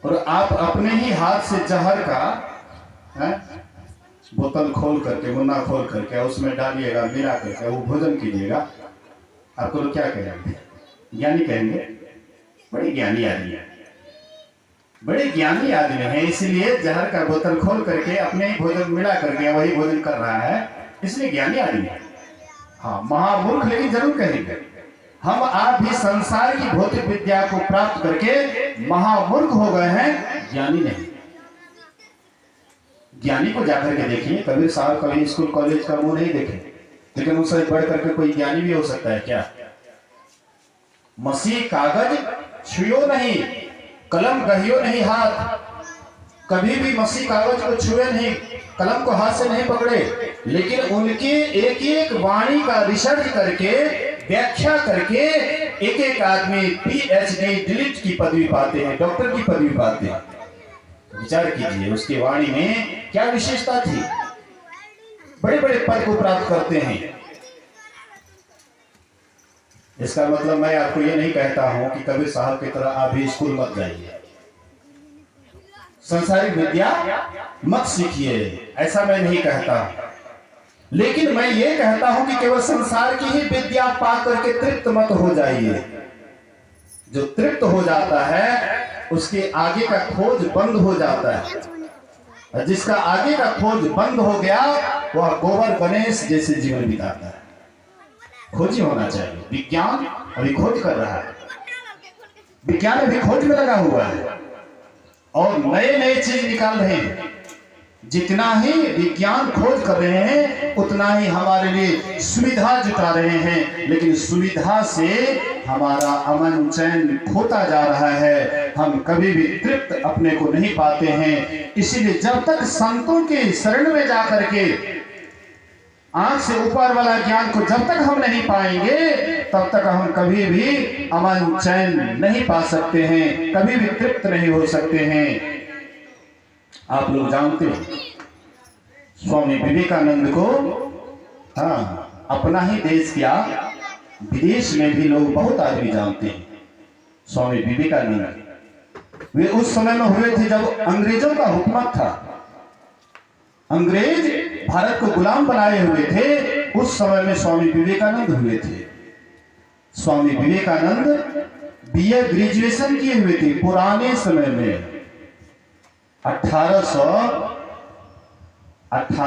और आप अपने ही हाथ से जहर का बोतल खोल करके, मुन्ना खोल करके उसमें डालिएगा, मिला करके वो भोजन कीजिएगा, आपको लोग क्या कहेंगे? ज्ञानी कहेंगे। बड़े ज्ञानी आदमी है, बड़े ज्ञानी आदमी है, इसलिए जहर का बोतल खोल करके अपने ही भोजन मिला करके वही भोजन कर रहा है, इसलिए ज्ञानी आदमी है। हाँ, महामूर्ख लेकिन जरूर कहेंगे। हम आप भी संसार की भौतिक विद्या को प्राप्त करके महामूर्ख हो गए हैं, ज्ञानी नहीं। ज्ञानी को जाकर के देखिए, कबीर साहब कभी स्कूल कॉलेज का मुंह नहीं देखे, लेकिन उससे बढ़ करके कोई ज्ञानी भी हो सकता है क्या? मसीह कागज छुयो नहीं, कलम गहियो नहीं हाथ, कभी भी मसीह कागज को छुए नहीं, कलम को हाथ से नहीं पकड़े, लेकिन उनके एक एक वाणी का रिसर्च करके, व्याख्या करके एक एक आदमी PhD डिलीट की पदवी पाते हैं, डॉक्टर की पदवी पाते हैं। विचार कीजिए उसकी वाणी में क्या विशेषता थी, बड़े बड़े पद को प्राप्त करते हैं। इसका मतलब मैं आपको ये नहीं कहता हूं कि कबीर साहब की तरह आप भी स्कूल मत जाइए, संसारिक विद्या मत सीखिए, ऐसा मैं नहीं कहता, लेकिन मैं ये कहता हूं कि केवल संसार की ही विद्या पा करके तृप्त मत हो जाइए। जो तृप्त हो जाता है उसके आगे का खोज बंद हो जाता है, जिसका आगे का खोज बंद हो गया वह गोबर गणेश जैसे जीवन बिताता है। खोजी होना चाहिए। विज्ञान अभी खोज कर रहा है, विज्ञान अभी खोज में लगा हुआ है और नए नए चीज निकाल रहे हैं। जितना ही विज्ञान खोज कर रहे हैं उतना ही हमारे लिए सुविधा जुटा रहे हैं, लेकिन सुविधा से हमारा अमन चैन खोता जा रहा है, हम कभी भी तृप्त अपने को नहीं पाते हैं। इसीलिए जब तक संतों के शरण में जाकर के आंख से ऊपर वाला ज्ञान को जब तक हम नहीं पाएंगे तब तक हम कभी भी अमन चैन नहीं पा सकते हैं, कभी भी तृप्त नहीं हो सकते हैं। आप लोग जानते हैं स्वामी विवेकानंद को, हाँ, अपना ही देश क्या विदेश में भी लोग बहुत आदमी जानते हैं। स्वामी विवेकानंद वे उस समय में हुए थे जब अंग्रेजों का हुकूमत था, अंग्रेज भारत को गुलाम बनाए हुए थे, उस समय में स्वामी विवेकानंद हुए थे। स्वामी विवेकानंद BA ग्रेजुएशन किए हुए थे पुराने समय में 1818